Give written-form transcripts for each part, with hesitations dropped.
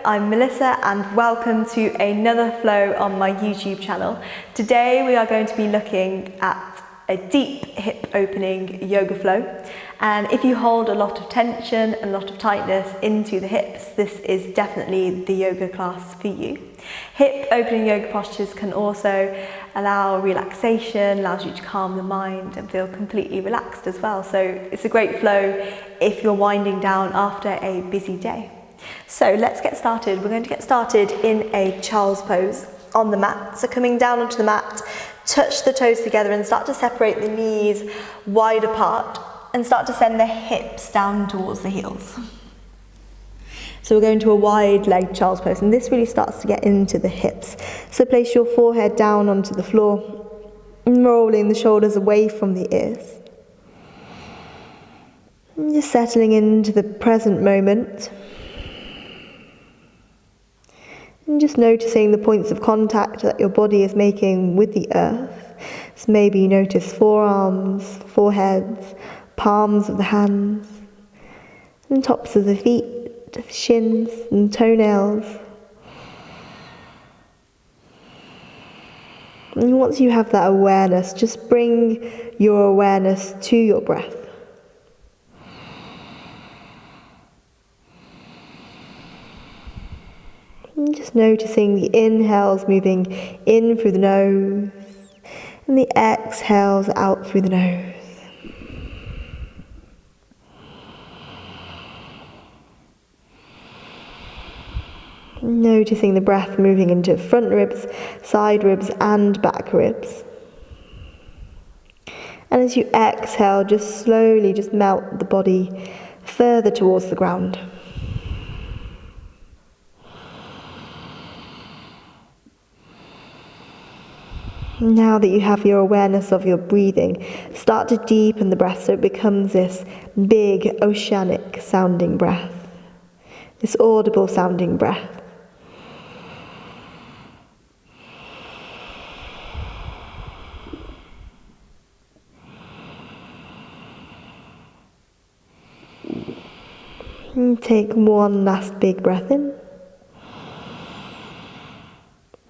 I'm Melissa and welcome to another flow on my YouTube channel. Today we are going to be looking at a deep hip opening yoga flow, and if you hold a lot of tension and a lot of tightness into the hips, this is definitely the yoga class for you. Hip opening yoga postures can also allow relaxation, allows you to calm the mind and feel completely relaxed as well. So it's a great flow if you're winding down after a busy day. So let's get started. We're going to get started in a child's pose on the mat. So coming down onto the mat, touch the toes together and start to separate the knees wide apart and start to send the hips down towards the heels. So we're going to a wide leg child's pose, and this really starts to get into the hips. So place your forehead down onto the floor, rolling the shoulders away from the ears. And just settling into the present moment. And just noticing the points of contact that your body is making with the earth. So maybe you notice forearms, foreheads, palms of the hands, and tops of the feet, shins and toenails. And once you have that awareness, just bring your awareness to your breath. And just noticing the inhales moving in through the nose and the exhales out through the nose. Noticing the breath moving into front ribs, side ribs and back ribs. And as you exhale, just slowly just melt the body further towards the ground. Now that you have your awareness of your breathing, start to deepen the breath so it becomes this big oceanic sounding breath, this audible sounding breath. And take one last big breath in.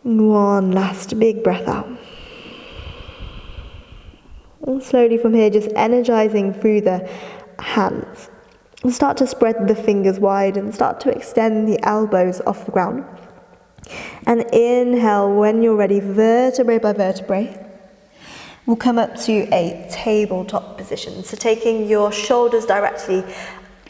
One last big breath out. And slowly from here, just energizing through the hands. And start to spread the fingers wide and start to extend the elbows off the ground. And inhale when you're ready, vertebrae by vertebrae. We'll come up to a tabletop position. So taking your shoulders directly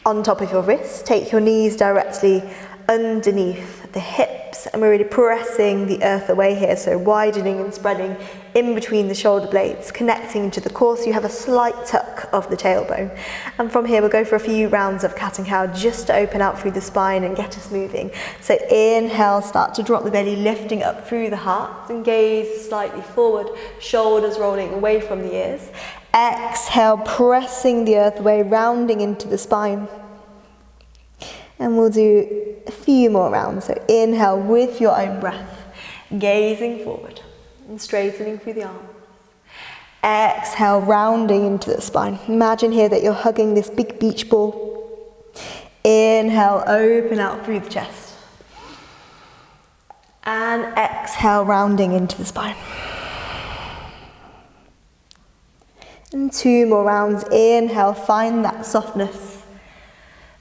on top of your wrists, take your knees directly underneath the hips, and we're really pressing the earth away here, so widening and spreading in between the shoulder blades, connecting to the core so you have a slight tuck of the tailbone. And from here we'll go for a few rounds of cat and cow just to open out through the spine and get us moving. So inhale, start to drop the belly, lifting up through the heart and gaze slightly forward, shoulders rolling away from the ears. Exhale, pressing the earth away, rounding into the spine. And we'll do a few more rounds. So inhale with your own breath, gazing forward and straightening through the arms. Exhale, rounding into the spine. Imagine here that you're hugging this big beach ball. Inhale, open out through the chest. And exhale, rounding into the spine. And two more rounds. Inhale, find that softness,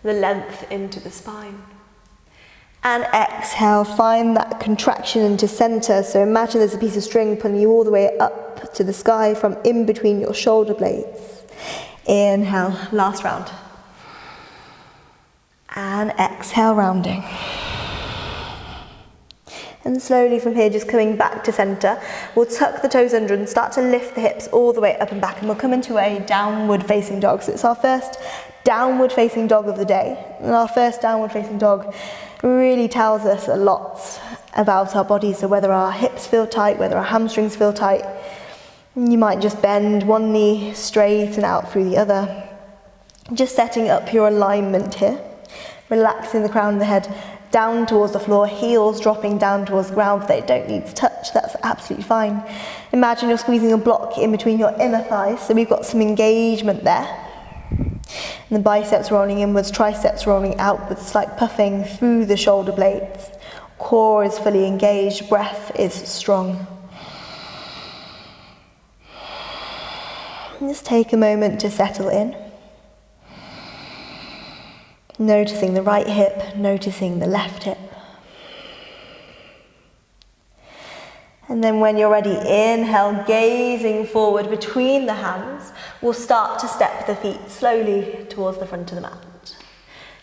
the length into the spine. And exhale, find that contraction into center. So imagine there's a piece of string pulling you all the way up to the sky from in between your shoulder blades. Inhale, last round. And exhale, rounding. And slowly from here, just coming back to center, we'll tuck the toes under and start to lift the hips all the way up and back, and we'll come into a downward facing dog. So it's our first downward facing dog of the day. And our first downward facing dog really tells us a lot about our body. So whether our hips feel tight, whether our hamstrings feel tight, you might just bend one knee straight and out through the other. Just setting up your alignment here, relaxing the crown of the head down towards the floor, heels dropping down towards the ground. If they don't need to touch, that's absolutely fine. Imagine you're squeezing a block in between your inner thighs, so we've got some engagement there. And the biceps rolling inwards, triceps rolling outwards, slight puffing through the shoulder blades. Core is fully engaged, breath is strong. And just take a moment to settle in. Noticing the right hip, noticing the left hip. And then when you're ready, inhale, gazing forward between the hands. We'll start to step the feet slowly towards the front of the mat.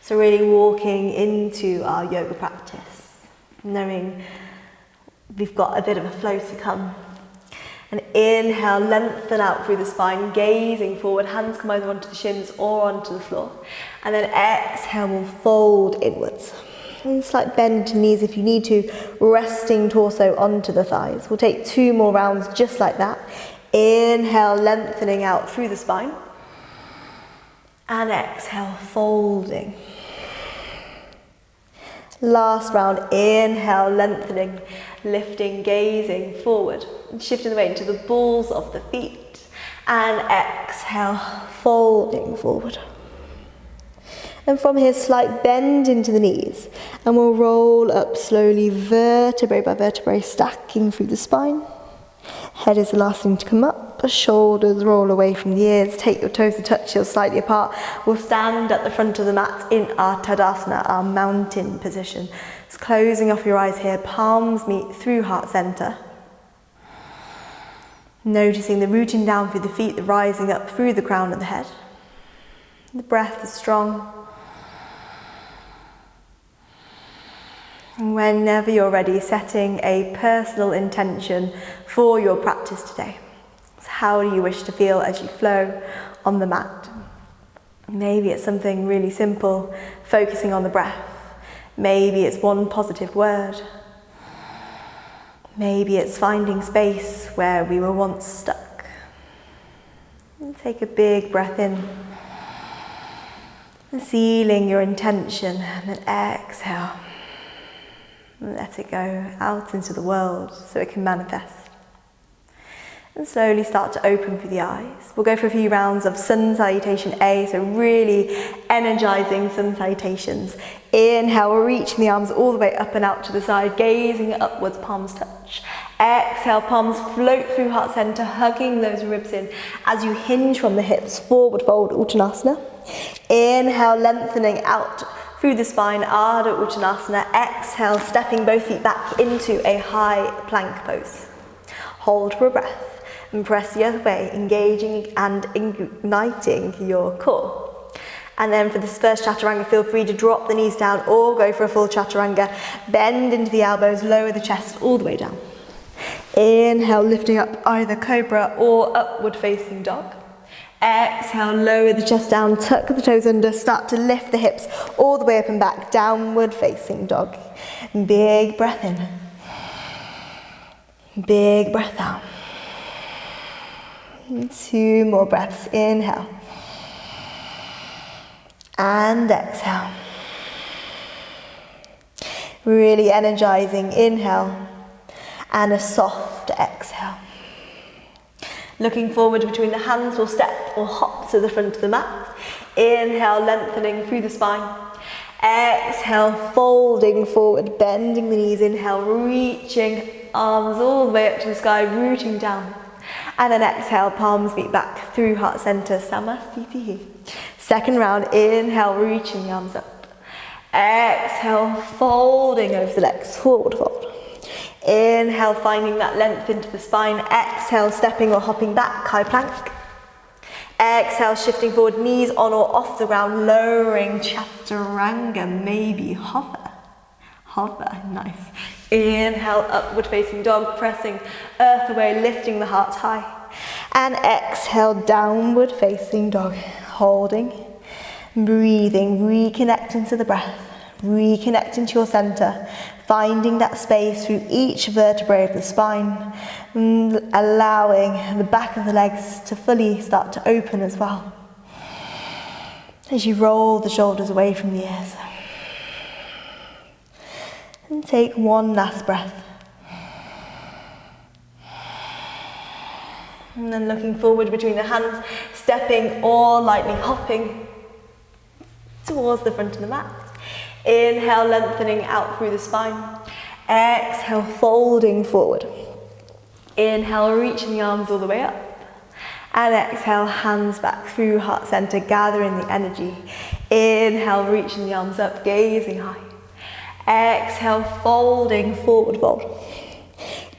So really walking into our yoga practice, knowing we've got a bit of a flow to come. And inhale, lengthen out through the spine, gazing forward, hands come either onto the shins or onto the floor. And then exhale, we'll fold inwards. And slight bend to knees if you need to, resting torso onto the thighs. We'll take 2 more rounds just like that. Inhale, lengthening out through the spine. And exhale, folding. Last round, inhale, lengthening, lifting, gazing forward. And shifting the weight into the balls of the feet. And exhale, folding forward. And from here, slight bend into the knees. And we'll roll up slowly, vertebrae by vertebrae, stacking through the spine. Head is the last thing to come up. Shoulders roll away from the ears. Take your toes to touch heels slightly apart. We'll stand at the front of the mat in our Tadasana, our mountain position. Just closing off your eyes here. Palms meet through heart center. Noticing the rooting down through the feet, the rising up through the crown of the head. The breath is strong. And whenever you're ready, setting a personal intention for your practice today. So how do you wish to feel as you flow on the mat? Maybe it's something really simple, focusing on the breath. Maybe it's one positive word. Maybe it's finding space where we were once stuck. And take a big breath in. Sealing your intention, and then exhale. And let it go out into the world so it can manifest. And slowly start to open through the eyes. We'll go for a few rounds of sun salutation A, so really energizing sun salutations. Inhale, we're reaching the arms all the way up and out to the side, gazing upwards, palms touch. Exhale, palms float through heart center, hugging those ribs in as you hinge from the hips, forward fold, Uttanasana. Inhale, lengthening out through the spine, Ardha Uttanasana. Exhale, stepping both feet back into a high plank pose. Hold for a breath and press the other way, engaging and igniting your core. And then for this first chaturanga, feel free to drop the knees down or go for a full chaturanga. Bend into the elbows, lower the chest all the way down. Inhale, lifting up either cobra or upward facing dog. Exhale, lower the chest down, tuck the toes under, start to lift the hips all the way up and back, downward facing dog. Big breath in. Big breath out. And 2 more breaths, inhale. And exhale. Really energizing, inhale. And a soft exhale. Looking forward between the hands, we'll step or hop to the front of the mat. Inhale, lengthening through the spine. Exhale, folding forward, bending the knees. Inhale, reaching arms all the way up to the sky, rooting down. And then exhale, palms meet back through heart center, Samasthiti. Second round, inhale, reaching the arms up. Exhale, folding over the legs, forward fold. Inhale, finding that length into the spine. Exhale, stepping or hopping back, high plank. Exhale, shifting forward, knees on or off the ground, lowering chaturanga, maybe hover. Hover, nice. Inhale, upward facing dog, pressing earth away, lifting the heart high. And exhale, downward facing dog, holding, breathing, reconnecting to the breath, reconnecting to your center, finding that space through each vertebrae of the spine, allowing the back of the legs to fully start to open as well. As you roll the shoulders away from the ears. And take one last breath. And then looking forward between the hands, stepping or lightly hopping. towards the front of the mat. Inhale, lengthening out through the spine. Exhale, folding forward. Inhale, reaching the arms all the way up. And exhale, hands back through heart center, gathering the energy. Inhale, reaching the arms up, gazing high. Exhale, folding, forward fold.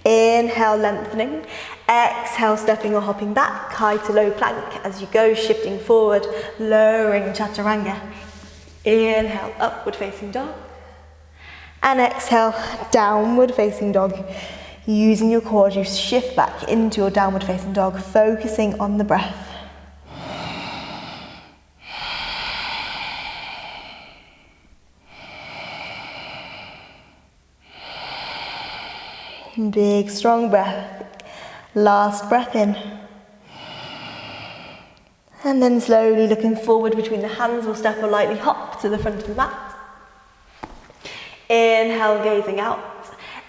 Inhale, lengthening. Exhale, stepping or hopping back, high to low plank as you go, shifting forward, lowering chaturanga. Inhale, upward facing dog. And exhale, downward facing dog. Using your core as you shift back into your downward facing dog, focusing on the breath. Big, strong breath. Last breath in. And then slowly looking forward between the hands, we'll step or lightly hop to the front of the mat. Inhale, gazing out.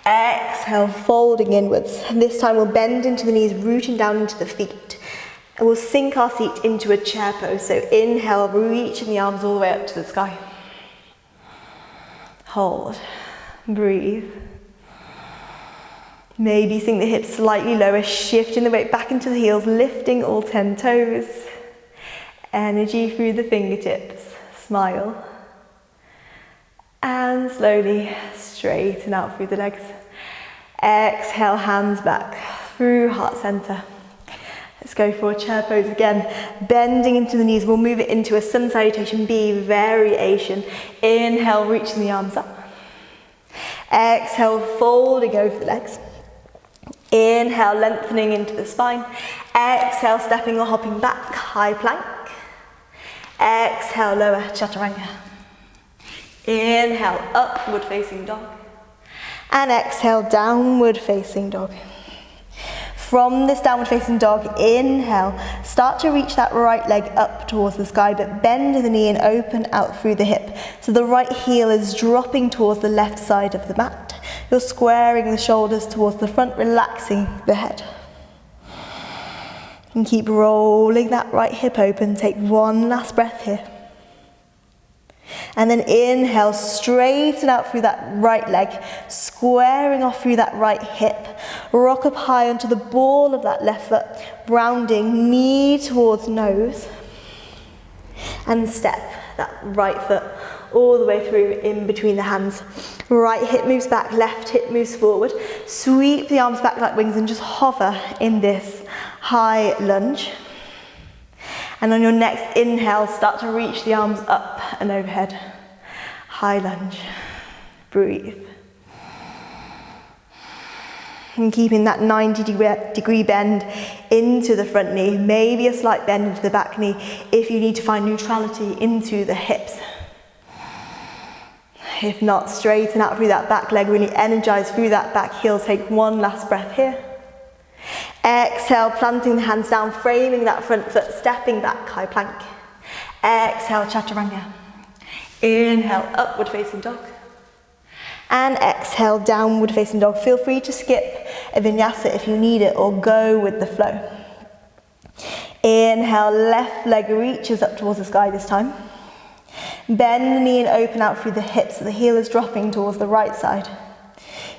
Exhale, folding inwards. This time we'll bend into the knees, rooting down into the feet. And we'll sink our seat into a chair pose. So inhale, reaching the arms all the way up to the sky. Hold. Breathe. Maybe sink the hips slightly lower, shifting the weight back into the heels, lifting all 10 toes. Energy through the fingertips. Smile. And slowly straighten out through the legs. Exhale, hands back through heart center. Let's go for a chair pose again. Bending into the knees, we'll move it into a sun salutation B variation. Inhale, reaching the arms up. Exhale, folding over the legs. Inhale, lengthening into the spine. Exhale, stepping or hopping back, high plank. Exhale, lower chaturanga. Inhale, upward facing dog. And exhale, downward facing dog. From this downward facing dog, inhale, start to reach that right leg up towards the sky, but bend the knee and open out through the hip. So the right heel is dropping towards the left side of the mat. You're squaring the shoulders towards the front, relaxing the head. And keep rolling that right hip open. Take one last breath here. And then inhale, straighten out through that right leg, squaring off through that right hip. Rock up high onto the ball of that left foot, rounding knee towards nose. And step that right foot all the way through in between the hands. Right hip moves back, left hip moves forward. Sweep the arms back like wings and just hover in this high lunge. And on your next inhale, start to reach the arms up and overhead. High lunge. Breathe. And keeping that 90-degree bend into the front knee, maybe a slight bend into the back knee if you need to find neutrality into the hips. If not, straighten out through that back leg, really energize through that back heel. Take one last breath here. Exhale, planting the hands down, framing that front foot, stepping back, high plank. Exhale, chaturanga. Inhale, upward facing dog. And exhale, downward facing dog. Feel free to skip a vinyasa if you need it, or go with the flow. Inhale, left leg reaches up towards the sky this time. Bend the knee and open out through the hips, so the heel is dropping towards the right side.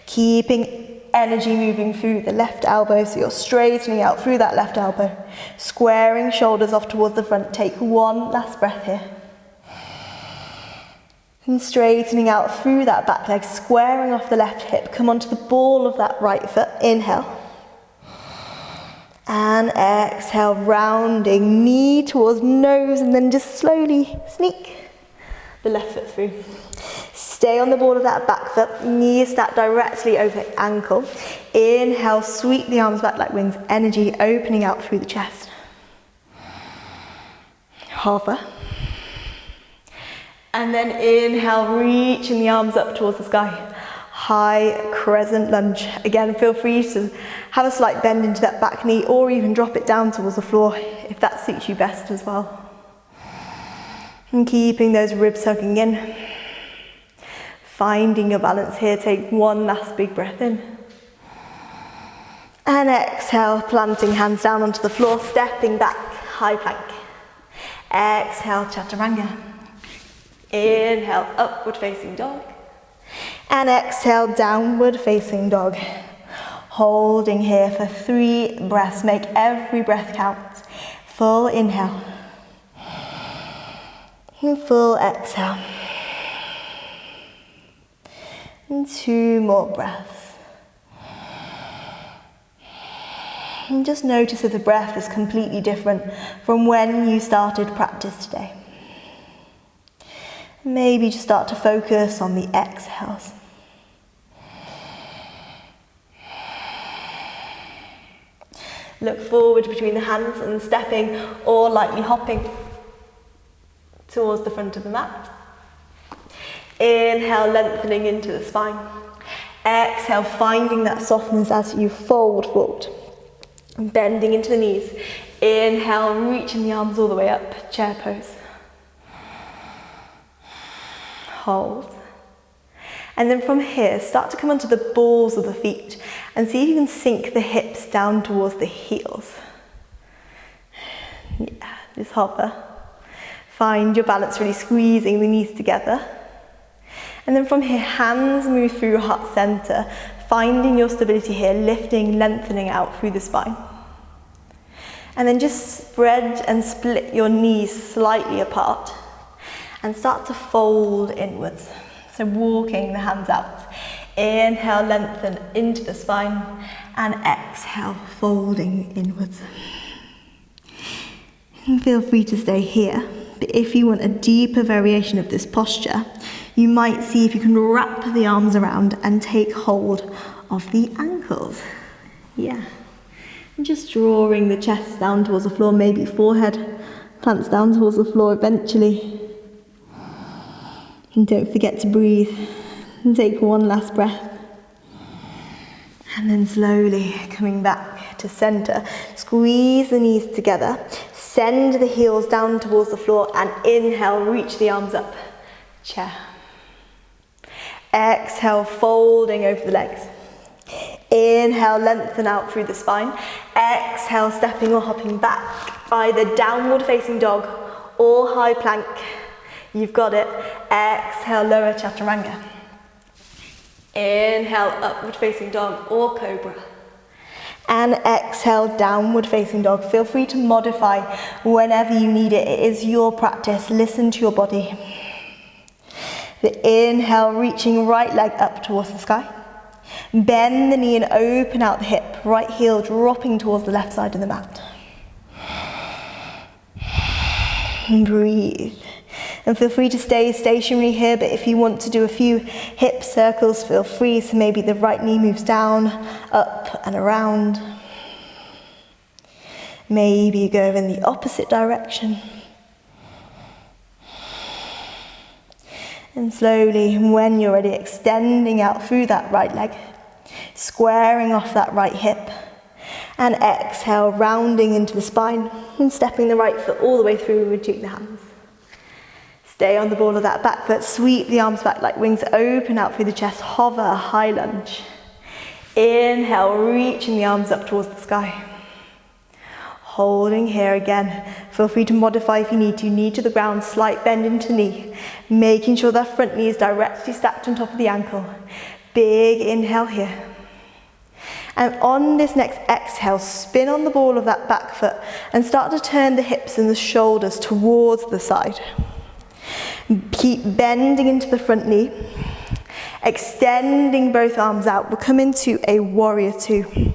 Keeping energy moving through the left elbow, so you're straightening out through that left elbow. Squaring shoulders off towards the front. Take one last breath here. And straightening out through that back leg, squaring off the left hip. Come onto the ball of that right foot. Inhale. And exhale, rounding knee towards nose, and then just slowly sneak the left foot through. Stay on the ball of that back foot, knee stacked directly over ankle. Inhale, sweep the arms back like wings, energy opening out through the chest. Hover. And then inhale, reaching the arms up towards the sky. High crescent lunge. Again, feel free to have a slight bend into that back knee, or even drop it down towards the floor if that suits you best as well. And keeping those ribs hugging in. Finding your balance here. Take one last big breath in. And exhale, planting hands down onto the floor, stepping back, high plank. Exhale, chaturanga. Inhale, upward facing dog. And exhale, downward facing dog. Holding here for 3 breaths. Make every breath count. Full inhale. And full exhale. And 2 more breaths. And just notice if the breath is completely different from when you started practice today. Maybe just start to focus on the exhales. Look forward between the hands and stepping or lightly hopping towards the front of the mat. Inhale, lengthening into the spine. Exhale, finding that softness as you fold forward. Bending into the knees. Inhale, reaching the arms all the way up, chair pose. Hold. And then from here, start to come onto the balls of the feet and see if you can sink the hips down towards the heels. Yeah, just hover. Find your balance, really squeezing the knees together. And then from here, hands move through your heart center, finding your stability here, lifting, lengthening out through the spine. And then just spread and split your knees slightly apart and start to fold inwards. So walking the hands out. Inhale, lengthen into the spine, and exhale, folding inwards. And feel free to stay here, but if you want a deeper variation of this posture, you might see if you can wrap the arms around and take hold of the ankles. Yeah. And just drawing the chest down towards the floor, maybe forehead plants down towards the floor eventually. And don't forget to breathe and take one last breath. And then slowly coming back to center. Squeeze the knees together. Send the heels down towards the floor and inhale, reach the arms up. Chair. Exhale, folding over the legs. Inhale, lengthen out through the spine. Exhale, stepping or hopping back. Either downward facing dog or high plank. You've got it. Exhale, lower chaturanga. Inhale, upward facing dog or cobra. And exhale, downward facing dog. Feel free to modify whenever you need it. It is your practice. Listen to your body. The inhale, reaching right leg up towards the sky. Bend the knee and open out the hip. Right heel dropping towards the left side of the mat. And breathe. And feel free to stay stationary here, but if you want to do a few hip circles, feel free. So maybe the right knee moves down, up and around. Maybe you go in the opposite direction. And slowly, when you're ready, extending out through that right leg, squaring off that right hip, and exhale, rounding into the spine, and stepping the right foot all the way through, reaching the hands. Stay on the ball of that back foot, sweep the arms back like wings, open out through the chest, hover, high lunge. Inhale, reaching the arms up towards the sky. Holding here again. Feel free to modify if you need to. Knee to the ground, slight bend into knee. Making sure that front knee is directly stacked on top of the ankle. Big inhale here. And on this next exhale, spin on the ball of that back foot and start to turn the hips and the shoulders towards the side. Keep bending into the front knee. Extending both arms out. We'll come into a warrior two.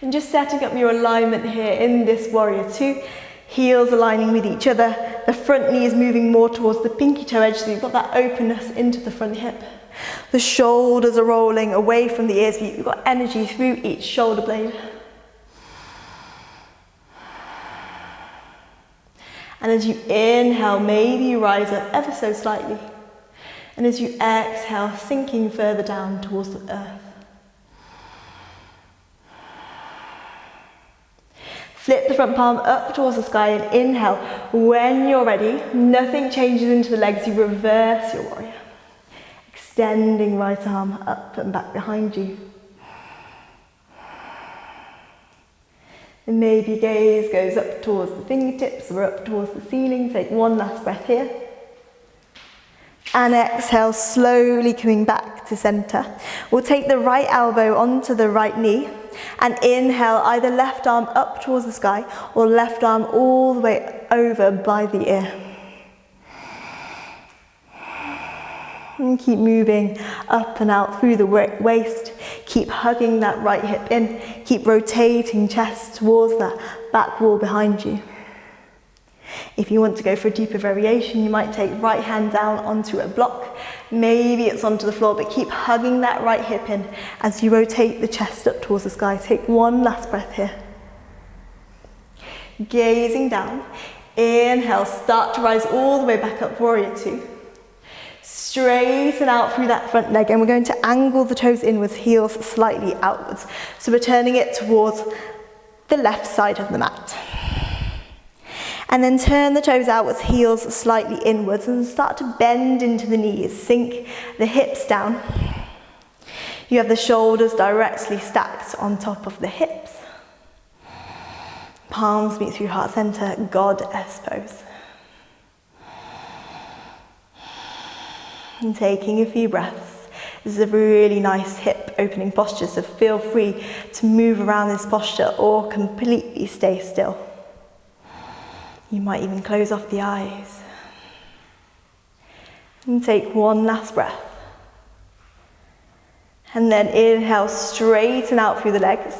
And just setting up your alignment here in this warrior two. Heels aligning with each other. The front knee is moving more towards the pinky toe edge, so you've got that openness into the front hip. The shoulders are rolling away from the ears, but you've got energy through each shoulder blade. And as you inhale, maybe you rise up ever so slightly. And as you exhale, sinking further down towards the earth. Flip the front palm up towards the sky and inhale. When you're ready, nothing changes into the legs, you reverse your warrior. Extending right arm up and back behind you. And maybe your gaze goes up towards the fingertips or up towards the ceiling. Take one last breath here. And exhale, slowly coming back to center. We'll take the right elbow onto the right knee and inhale, either left arm up towards the sky or left arm all the way over by the ear. And keep moving up and out through the waist. Keep hugging that right hip in. Keep rotating chest towards that back wall behind you. If you want to go for a deeper variation, you might take right hand down onto a block. Maybe it's onto the floor, but keep hugging that right hip in as you rotate the chest up towards the sky. Take one last breath here. Gazing down. Inhale, start to rise all the way back up, warrior two. Straighten out through that front leg, and we're going to angle the toes inwards, heels slightly outwards. So we're turning it towards the left side of the mat. And then turn the toes outwards, heels slightly inwards, and start to bend into the knees. Sink the hips down. You have the shoulders directly stacked on top of the hips. Palms meet through heart center, goddess pose. And taking a few breaths. This is a really nice hip opening posture, so feel free to move around this posture or completely stay still. You might even close off the eyes. And take one last breath. And then inhale, straighten out through the legs.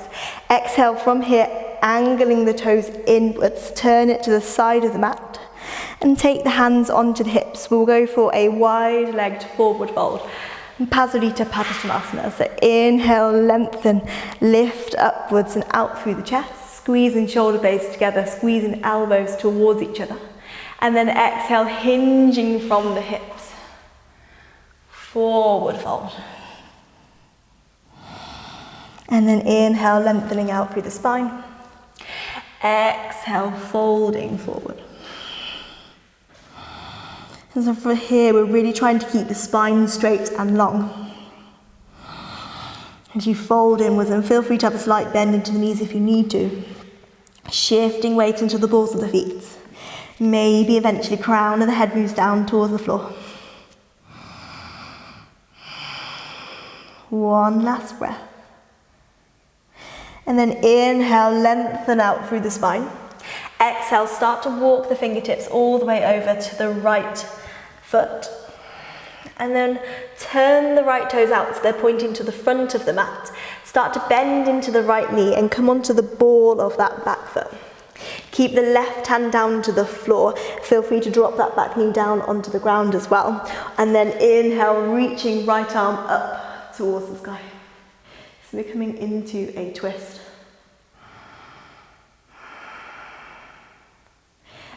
Exhale from here, angling the toes inwards. Turn it to the side of the mat. And take the hands onto the hips. We'll go for a wide-legged forward fold. Pasalita Padasana. So inhale, lengthen, lift upwards and out through the chest. Squeezing shoulder blades together, squeezing elbows towards each other. And then exhale, hinging from the hips. Forward fold. And then inhale, lengthening out through the spine. Exhale, folding forward. And so from here, we're really trying to keep the spine straight and long. As you fold inwards, and feel free to have a slight bend into the knees if you need to. Shifting weight into the balls of the feet. Maybe eventually crown of the head moves down towards the floor. One last breath. And then inhale, lengthen out through the spine. Exhale, start to walk the fingertips all the way over to the right foot. And then turn the right toes out so they're pointing to the front of the mat. Start to bend into the right knee and come onto the ball of that back foot. Keep the left hand down to the floor. Feel free to drop that back knee down onto the ground as well. And then inhale, reaching right arm up towards the sky. So we're coming into a twist.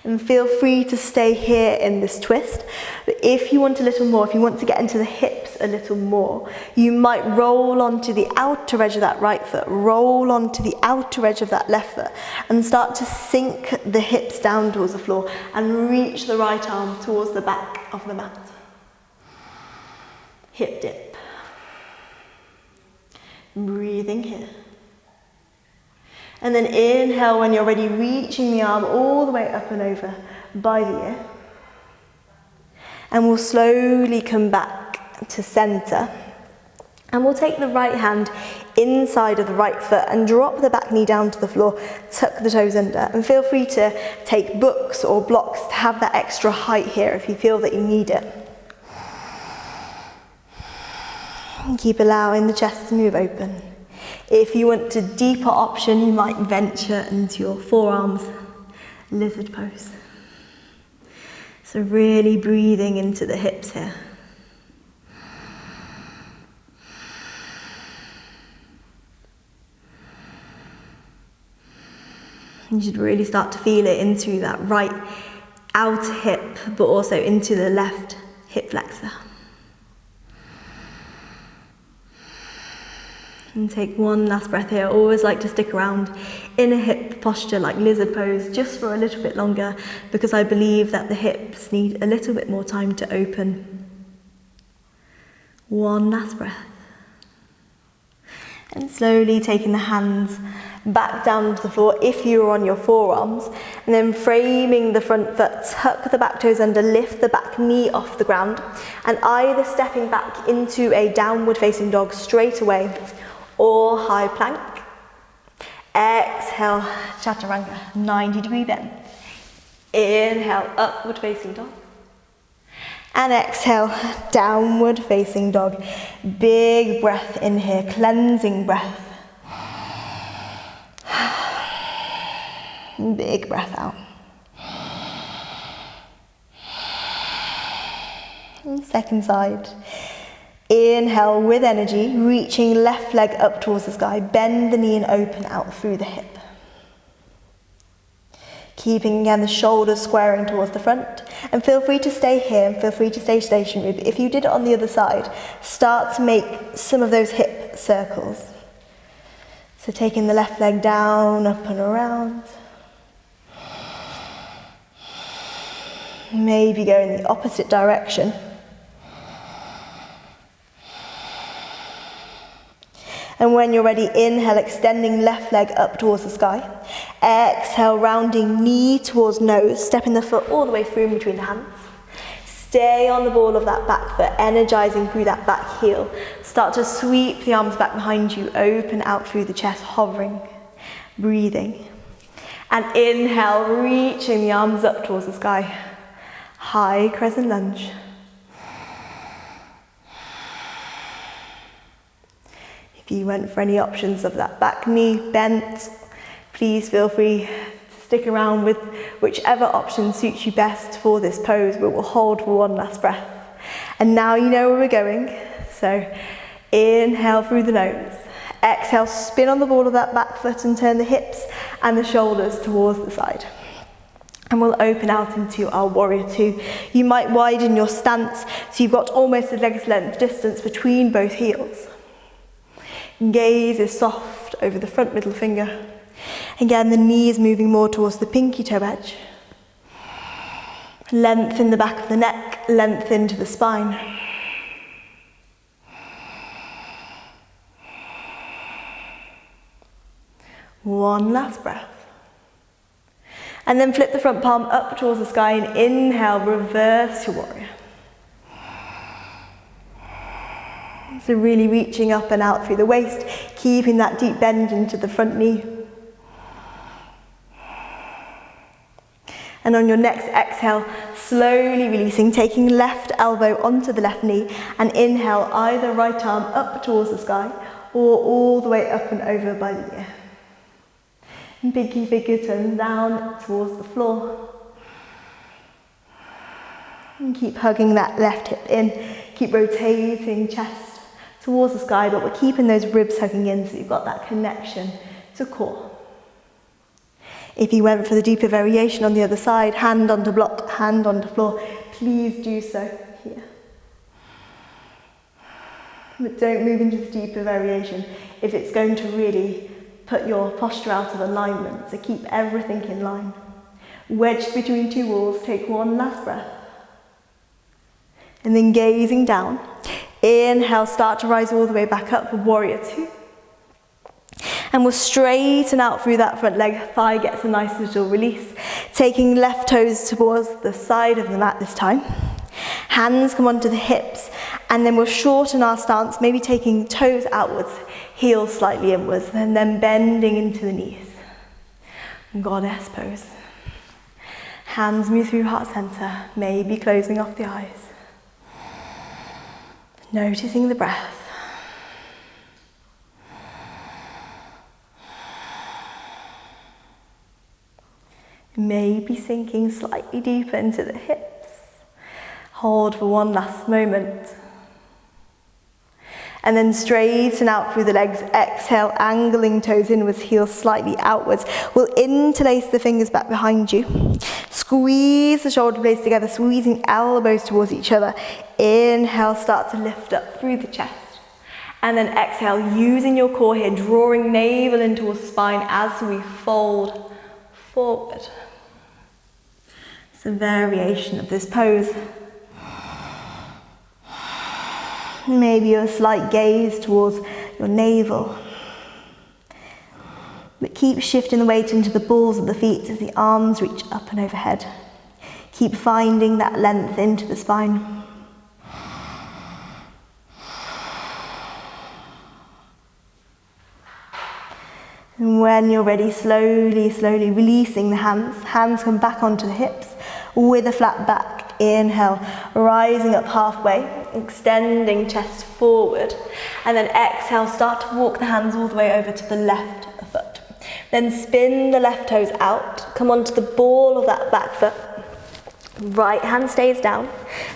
And feel free to stay here in this twist. But if you want a little more, if you want to get into the hips a little more, you might roll onto the outer edge of that right foot, roll onto the outer edge of that left foot, and start to sink the hips down towards the floor and reach the right arm towards the back of the mat. Hip dip. Breathing here. And then inhale when you're ready, reaching the arm all the way up and over by the ear. And we'll slowly come back to center. And we'll take the right hand inside of the right foot and drop the back knee down to the floor, tuck the toes under. And feel free to take books or blocks to have that extra height here if you feel that you need it. And keep allowing the chest to move open. If you want a deeper option, you might venture into your forearms, lizard pose. So really breathing into the hips here. You should really start to feel it into that right outer hip, but also into the left hip flexor. And take one last breath here. I always like to stick around in a hip posture like lizard pose just for a little bit longer, because I believe that the hips need a little bit more time to open. One last breath. And slowly taking the hands back down to the floor if you're on your forearms, and then framing the front foot, tuck the back toes under, lift the back knee off the ground, and either stepping back into a downward facing dog straight away or high plank. Exhale, chaturanga, 90-degree bend. Inhale, upward facing dog. And exhale, downward facing dog. Big breath in here, cleansing breath. Big breath out. And second side. Inhale with energy, reaching left leg up towards the sky. Bend the knee and open out through the hip. Keeping again the shoulders squaring towards the front. And feel free to stay here and feel free to stay stationary. But if you did it on the other side, start to make some of those hip circles. So taking the left leg down, up and around. Maybe go in the opposite direction. And when you're ready, inhale, extending left leg up towards the sky. Exhale, rounding knee towards nose, stepping the foot all the way through in between the hands. Stay on the ball of that back foot, energizing through that back heel. Start to sweep the arms back behind you, open out through the chest, hovering, breathing. And inhale, reaching the arms up towards the sky. High crescent lunge. If you went for any options of that back knee bent, please feel free to stick around with whichever option suits you best for this pose, but we'll hold for one last breath. And now you know where we're going. So inhale through the nose. Exhale, spin on the ball of that back foot and turn the hips and the shoulders towards the side. And we'll open out into our warrior two. You might widen your stance so you've got almost a leg's length distance between both heels. Gaze is soft over the front middle finger. Again, the knee is moving more towards the pinky toe edge. Lengthen the back of the neck, lengthen to the spine. One last breath. And then flip the front palm up towards the sky and inhale, reverse your warrior. So really reaching up and out through the waist, keeping that deep bend into the front knee. And on your next exhale, slowly releasing, taking left elbow onto the left knee, and inhale, either right arm up towards the sky or all the way up and over by the ear. And pinky finger turn down towards the floor. And keep hugging that left hip in. Keep rotating chest towards the sky, but we're keeping those ribs hugging in so you've got that connection to core. If you went for the deeper variation on the other side, hand onto block, hand onto floor, please do so here. But don't move into the deeper variation if it's going to really put your posture out of alignment, so keep everything in line. Wedged between two walls, take one last breath. And then gazing down, inhale, start to rise all the way back up, warrior two. And we'll straighten out through that front leg, thigh gets a nice little release. Taking left toes towards the side of the mat this time. Hands come onto the hips, and then we'll shorten our stance, maybe taking toes outwards, heels slightly inwards, and then bending into the knees. Goddess pose. Hands move through heart center, maybe closing off the eyes. Noticing the breath. Maybe sinking slightly deeper into the hips. Hold for one last moment. And then straighten out through the legs. Exhale, angling toes inwards, heels slightly outwards. We'll interlace the fingers back behind you. Squeeze the shoulder blades together, squeezing elbows towards each other. Inhale, start to lift up through the chest. And then exhale, using your core here, drawing navel in towards the spine as we fold forward. It's a variation of this pose. Maybe a slight gaze towards your navel. But keep shifting the weight into the balls of the feet as the arms reach up and overhead. Keep finding that length into the spine. And when you're ready, slowly, slowly releasing the hands. Hands come back onto the hips with a flat back. Inhale, rising up halfway, extending chest forward. And then exhale, start to walk the hands all the way over to the left foot. Then spin the left toes out. Come onto the ball of that back foot. Right hand stays down.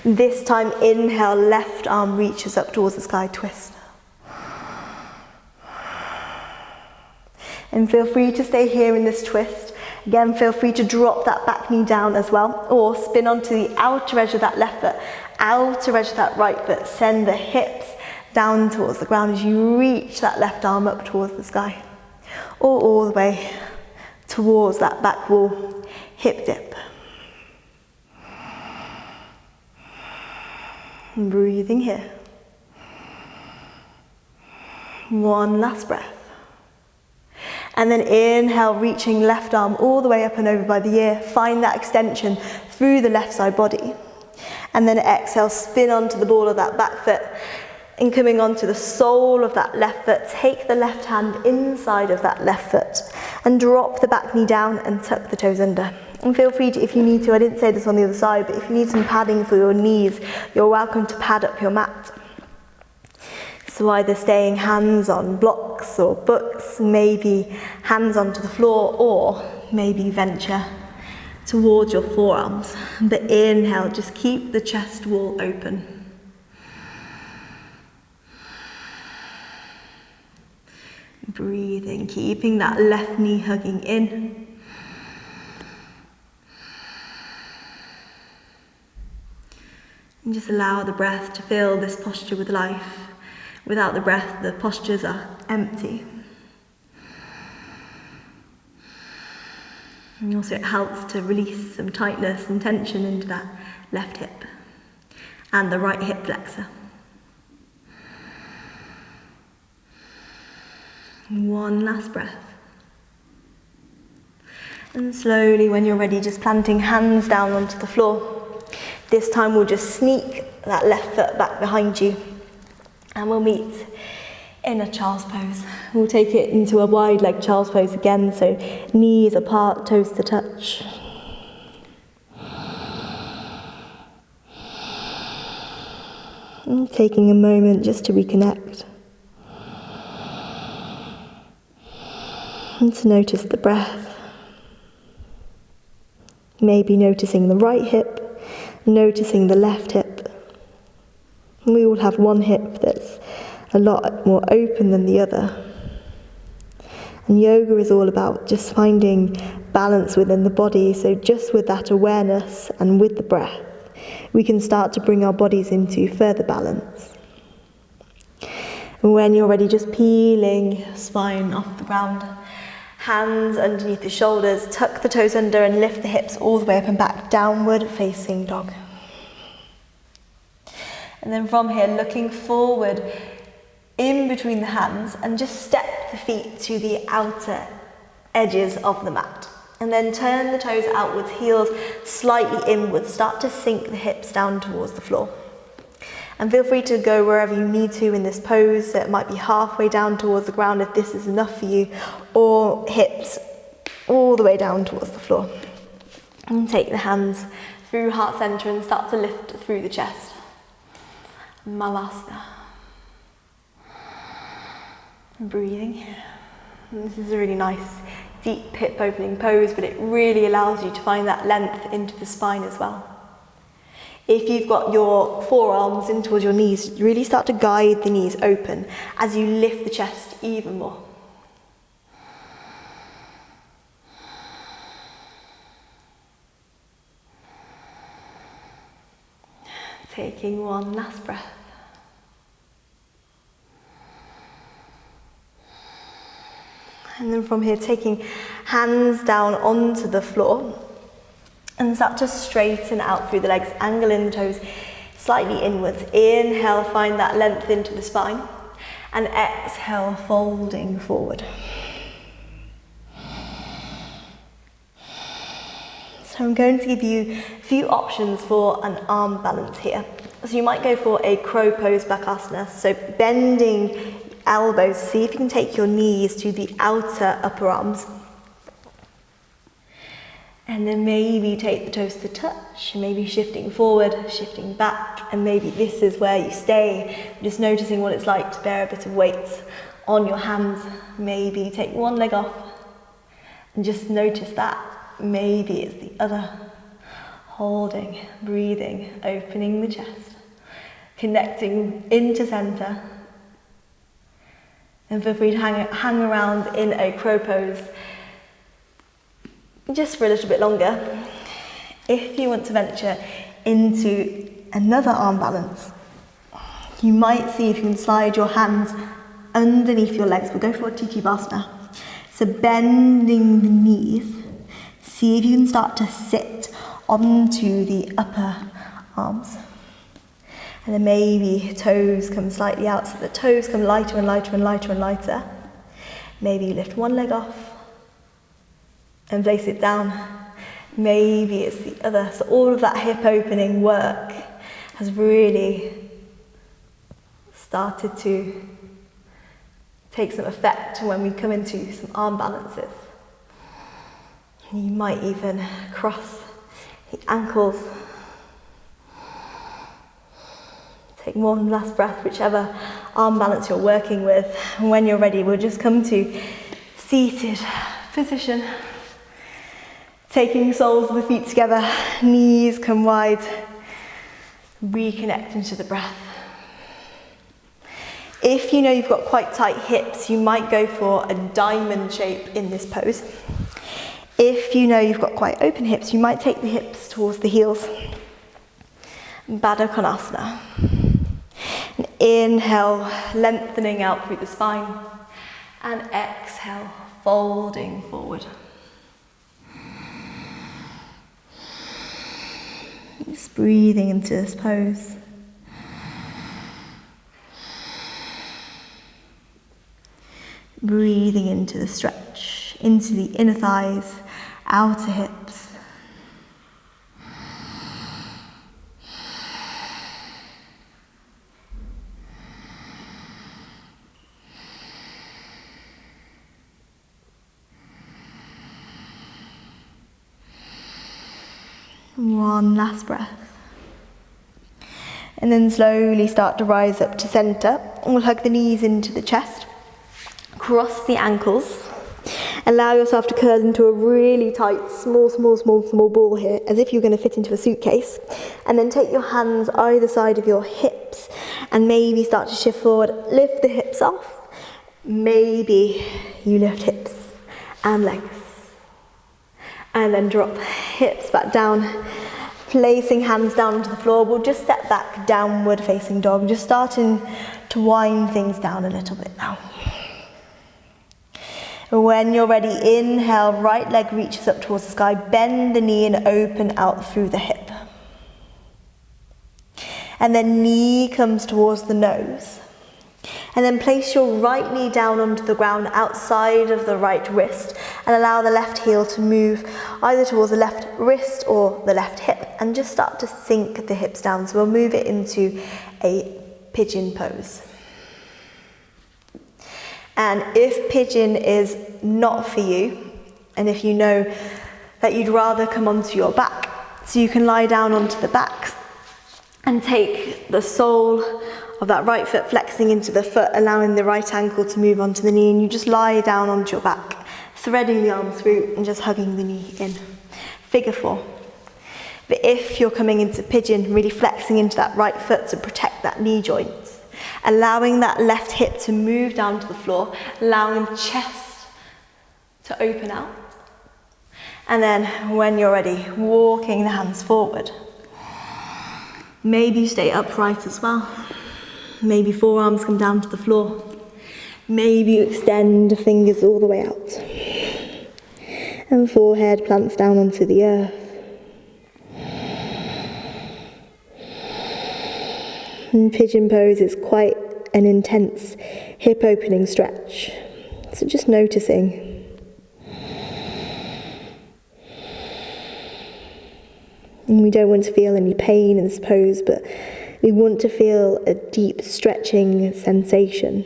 This time, inhale, left arm reaches up towards the sky, twist. And feel free to stay here in this twist. Again, feel free to drop that back knee down as well, or spin onto the outer edge of that left foot, outer edge of that right foot. Send the hips down towards the ground as you reach that left arm up towards the sky, or all the way towards that back wall, hip dip. And breathing here. One last breath. And then inhale, reaching left arm all the way up and over by the ear. Find that extension through the left side body. And then exhale, spin onto the ball of that back foot. And coming onto the sole of that left foot, take the left hand inside of that left foot. And drop the back knee down and tuck the toes under. And feel free to, if you need to, I didn't say this on the other side, but if you need some padding for your knees, you're welcome to pad up your mat. So either staying hands on blocks or books, maybe hands onto the floor, or maybe venture towards your forearms. But inhale, just keep the chest wall open. Breathing, keeping that left knee hugging in. And just allow the breath to fill this posture with life. Without the breath, the postures are empty. And also it helps to release some tightness and tension into that left hip and the right hip flexor. One last breath. And slowly, when you're ready, just planting hands down onto the floor. This time we'll just sneak that left foot back behind you. And we'll meet in a child's pose. We'll take it into a wide leg child's pose again, so knees apart, toes to touch. And taking a moment just to reconnect. And to notice the breath. Maybe noticing the right hip, noticing the left hip. We all have one hip that's a lot more open than the other. And yoga is all about just finding balance within the body. So just with that awareness and with the breath, we can start to bring our bodies into further balance. And when you're ready, just peeling spine off the ground, hands underneath the shoulders, tuck the toes under and lift the hips all the way up and back, downward facing dog. And then from here, looking forward in between the hands and just step the feet to the outer edges of the mat. And then turn the toes outwards, heels slightly inwards. Start to sink the hips down towards the floor. And feel free to go wherever you need to in this pose. So it might be halfway down towards the ground if this is enough for you, or hips all the way down towards the floor. And take the hands through heart center and start to lift through the chest. Malasana. Breathing here. And this is a really nice deep hip opening pose, but it really allows you to find that length into the spine as well. If you've got your forearms in towards your knees, really start to guide the knees open as you lift the chest even more. Taking one last breath. And then from here, taking hands down onto the floor and start to straighten out through the legs, angling the toes slightly inwards. Inhale, find that length into the spine, and exhale, folding forward. So I'm going to give you a few options for an arm balance here. So you might go for a crow pose bakasana, so bending elbows, see if you can take your knees to the outer upper arms. And then maybe take the toes to touch, maybe shifting forward, shifting back, and maybe this is where you stay, just noticing what it's like to bear a bit of weight on your hands. Maybe take one leg off and just notice that. Maybe it's the other. Holding, breathing, opening the chest, connecting into center. And feel free to hang around in a crow pose just for a little bit longer. If you want to venture into another arm balance, you might see if you can slide your hands underneath your legs. We'll go for a Uttanasana. So bending the knees, see if you can start to sit onto the upper arms. And then maybe toes come slightly out, so the toes come lighter and lighter and lighter and lighter. Maybe you lift one leg off and place it down. Maybe it's the other. So all of that hip opening work has really started to take some effect when we come into some arm balances. You might even cross the ankles. Take one last breath, whichever arm balance you're working with. And when you're ready, we'll just come to seated position. Taking soles of the feet together, knees come wide. Reconnect into the breath. If you know you've got quite tight hips, you might go for a diamond shape in this pose. If you know you've got quite open hips, you might take the hips towards the heels. Baddha Konasana. And inhale, lengthening out through the spine. And exhale, folding forward. Just breathing into this pose. Breathing into the stretch, into the inner thighs, outer hips. One last breath. And then slowly start to rise up to center. And we'll hug the knees into the chest. Cross the ankles. Allow yourself to curl into a really tight, small ball here, as if you're going to fit into a suitcase. And then take your hands either side of your hips and maybe start to shift forward. Lift the hips off. Maybe you lift hips and legs. And then drop hips back down. Placing hands down onto the floor. We'll just step back, downward facing dog. Just starting to wind things down a little bit now. When you're ready, inhale, right leg reaches up towards the sky, bend the knee and open out through the hip. And then knee comes towards the nose. And then place your right knee down onto the ground outside of the right wrist and allow the left heel to move either towards the left wrist or the left hip and just start to sink the hips down. So we'll move it into a pigeon pose. And if pigeon is not for you, and if you know that you'd rather come onto your back, so you can lie down onto the back and take the sole of that right foot flexing into the foot, allowing the right ankle to move onto the knee, and you just lie down onto your back, threading the arms through and just hugging the knee in. Figure 4. But if you're coming into pigeon, really flexing into that right foot to protect that knee joint, allowing that left hip to move down to the floor, allowing the chest to open out. And then when you're ready, walking the hands forward. Maybe you stay upright as well. Maybe forearms come down to the floor. Maybe you extend the fingers all the way out. And forehead plants down onto the earth. And pigeon pose is quite an intense hip opening stretch. So just noticing. And we don't want to feel any pain in this pose, but we want to feel a deep stretching sensation.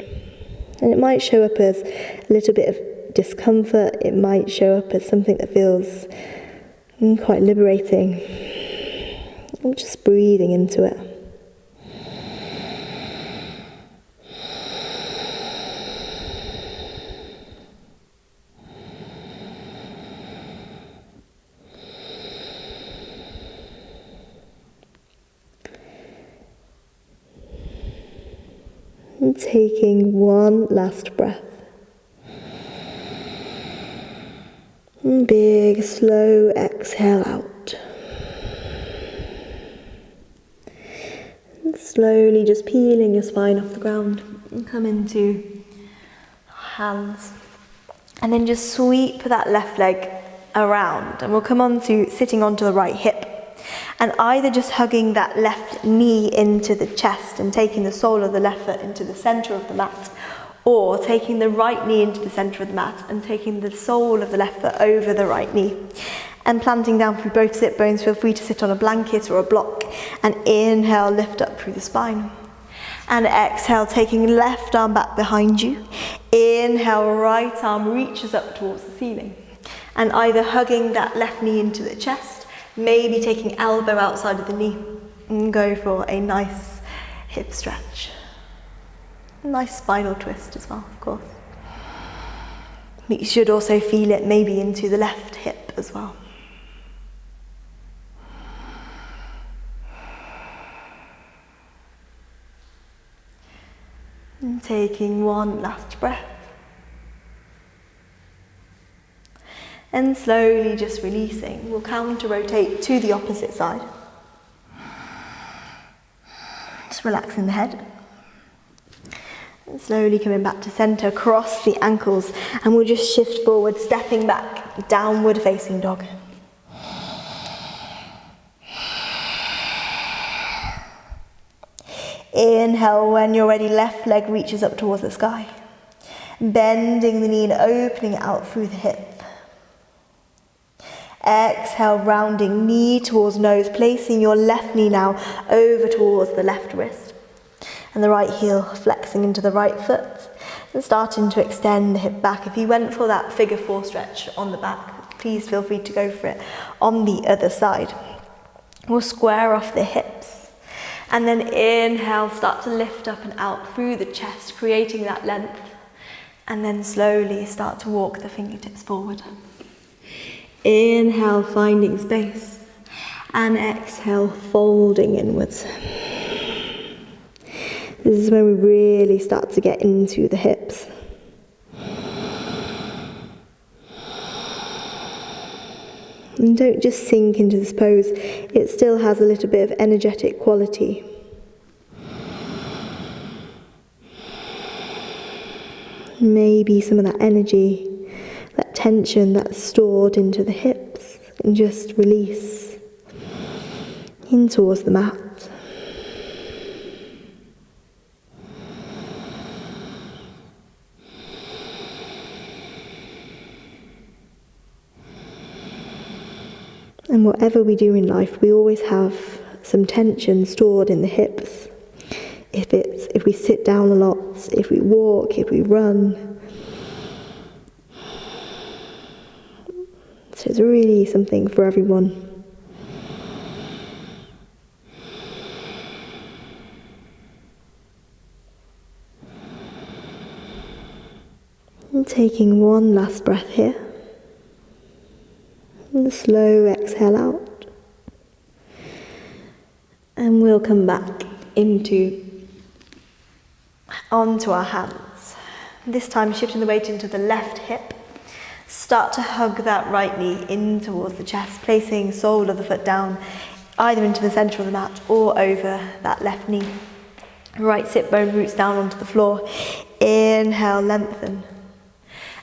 And it might show up as a little bit of discomfort. It might show up as something that feels quite liberating. I'm just breathing into it. And taking one last breath. And big, slow exhale out. And slowly just peeling your spine off the ground and come into hands. And then just sweep that left leg around. And we'll come on to sitting onto the right hip. And either just hugging that left knee into the chest and taking the sole of the left foot into the centre of the mat, or taking the right knee into the centre of the mat and taking the sole of the left foot over the right knee. And planting down through both sit bones, feel free to sit on a blanket or a block. And inhale, lift up through the spine. And exhale, taking left arm back behind you. Inhale, right arm reaches up towards the ceiling. And either hugging that left knee into the chest, maybe taking elbow outside of the knee, and go for a nice hip stretch. A nice spinal twist as well, of course. But you should also feel it maybe into the left hip as well. And taking one last breath. And slowly just releasing. We'll counter-rotate to the opposite side. Just relaxing the head. And slowly coming back to centre, across the ankles. And we'll just shift forward, stepping back, downward facing dog. Inhale, when you're ready, left leg reaches up towards the sky. Bending the knee and opening it out through the hip. Exhale, rounding knee towards nose, placing your left knee now over towards the left wrist. And the right heel flexing into the right foot. And starting to extend the hip back. If you went for that figure 4 stretch on the back, please feel free to go for it on the other side. We'll square off the hips. And then inhale, start to lift up and out through the chest, creating that length. And then slowly start to walk the fingertips forward. Inhale, finding space. And exhale, folding inwards. This is when we really start to get into the hips. And don't just sink into this pose. It still has a little bit of energetic quality. Maybe some of that energy, that tension that's stored into the hips, and just release in towards the mat. And whatever we do in life, we always have some tension stored in the hips. If we sit down a lot, if we walk, if we run. So it's really something for everyone. And taking one last breath here. And a slow exhale out. And we'll come back onto our hands. This time shifting the weight into the left hip. Start to hug that right knee in towards the chest, placing sole of the foot down, either into the centre of the mat or over that left knee. Right sit bone roots down onto the floor. Inhale, lengthen.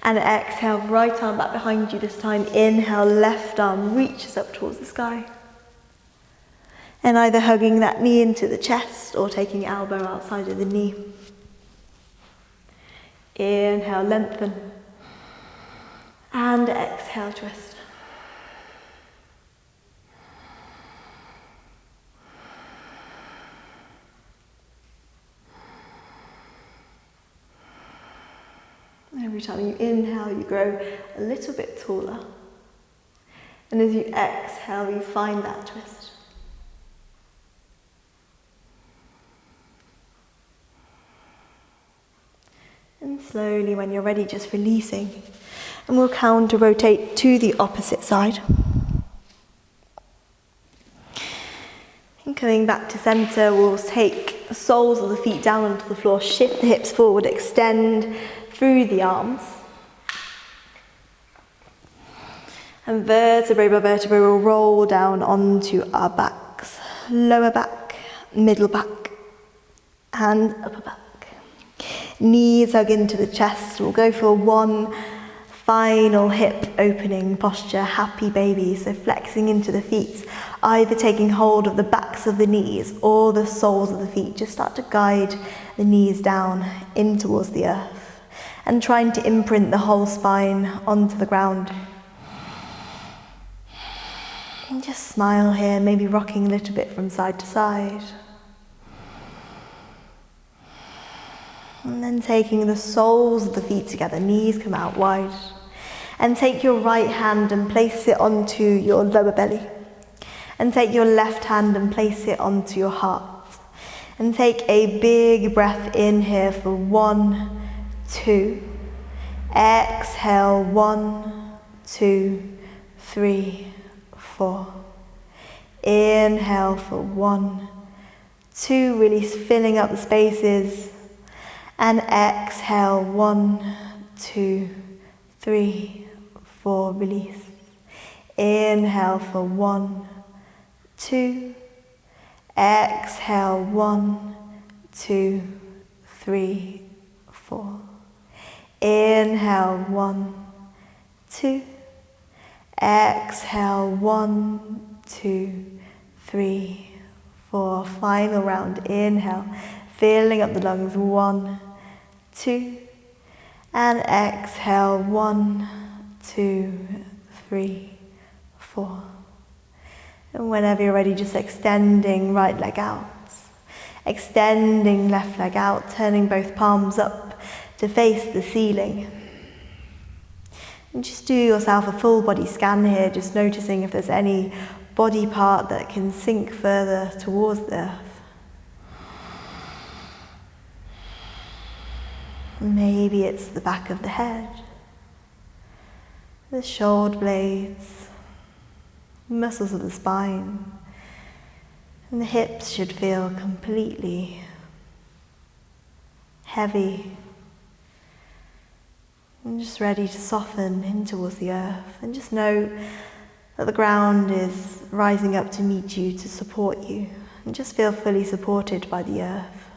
And exhale, right arm back behind you this time. Inhale, left arm reaches up towards the sky. And either hugging that knee into the chest or taking elbow outside of the knee. Inhale, lengthen. And exhale, twist. Every time you inhale, you grow a little bit taller. And as you exhale, you find that twist. And slowly, when you're ready, just releasing. And we'll counter rotate to the opposite side. And coming back to center, we'll take the soles of the feet down onto the floor, shift the hips forward, extend through the arms. And vertebrae by vertebrae will roll down onto our backs. Lower back, middle back, and upper back. Knees hug into the chest. We'll go for one final hip opening posture, happy baby. So flexing into the feet, either taking hold of the backs of the knees or the soles of the feet. Just start to guide the knees down in towards the earth and trying to imprint the whole spine onto the ground. And just smile here, maybe rocking a little bit from side to side. And then taking the soles of the feet together, knees come out wide. And take your right hand and place it onto your lower belly. And take your left hand and place it onto your heart. And take a big breath in here for 1, 2. Exhale, 1, 2, 3, 4. Inhale for 1, 2, release, filling up the spaces. And exhale, 1, 2, 3, 4, release. Inhale for 1, 2. Exhale, 1, 2, 3, 4. Inhale, 1, 2. Exhale, 1, 2, 3, 4. Final round, inhale, filling up the lungs, 1, 2. And exhale, 1, 2, 3, 4. And whenever you're ready, just extending right leg out. Extending left leg out, turning both palms up to face the ceiling. And just do yourself a full body scan here, just noticing if there's any body part that can sink further towards the earth. Maybe it's the back of the head, the shoulder blades, muscles of the spine, and the hips should feel completely heavy and just ready to soften in towards the earth. And just know that the ground is rising up to meet you, to support you, and just feel fully supported by the earth.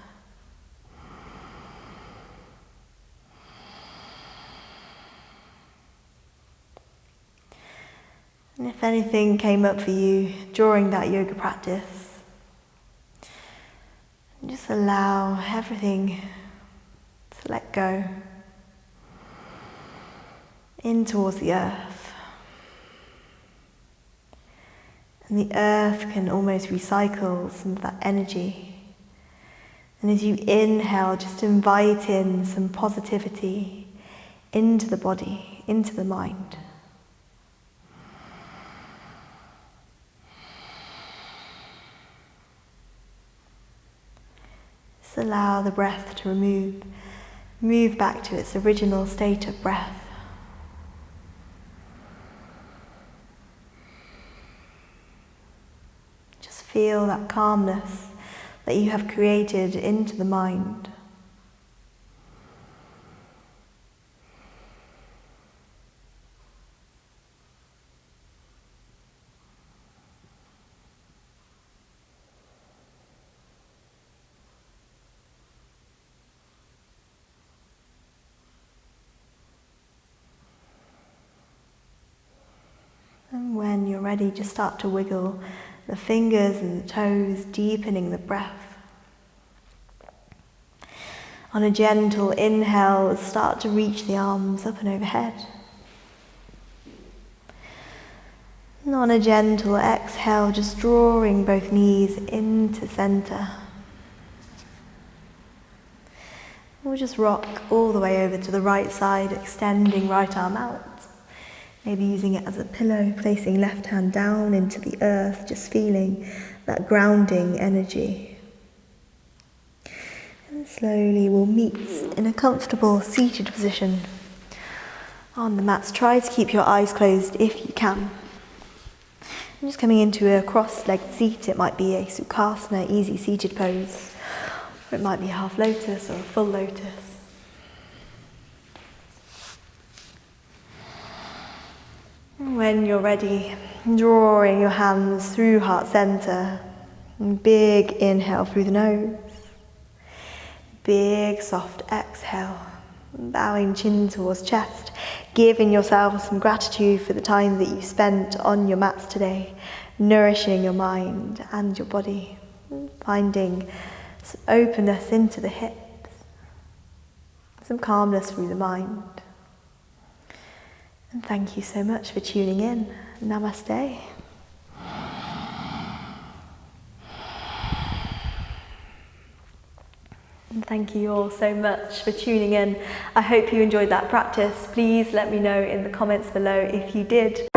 And if anything came up for you during that yoga practice, just allow everything to let go in towards the earth. And the earth can almost recycle some of that energy. And as you inhale, just invite in some positivity into the body, into the mind. Just allow the breath to move back to its original state of breath. Just feel that calmness that you have created into the mind. And when you're ready, just start to wiggle the fingers and the toes, deepening the breath. On a gentle inhale, start to reach the arms up and overhead. And on a gentle exhale, just drawing both knees into center. We'll just rock all the way over to the right side, extending right arm out. Maybe using it as a pillow, placing left hand down into the earth, just feeling that grounding energy. And slowly we'll meet in a comfortable seated position on the mats. Try to keep your eyes closed if you can. I'm just coming into a cross-legged seat. It might be a sukhasana, easy seated pose. Or it might be half lotus or a full lotus. When you're ready, drawing your hands through heart center. Big inhale through the nose. Big soft exhale. Bowing chin towards chest. Giving yourself some gratitude for the time that you spent on your mats today. Nourishing your mind and your body. Finding some openness into the hips. Some calmness through the mind. And thank you so much for tuning in. Namaste. And thank you all so much for tuning in. I hope you enjoyed that practice. Please let me know in the comments below if you did.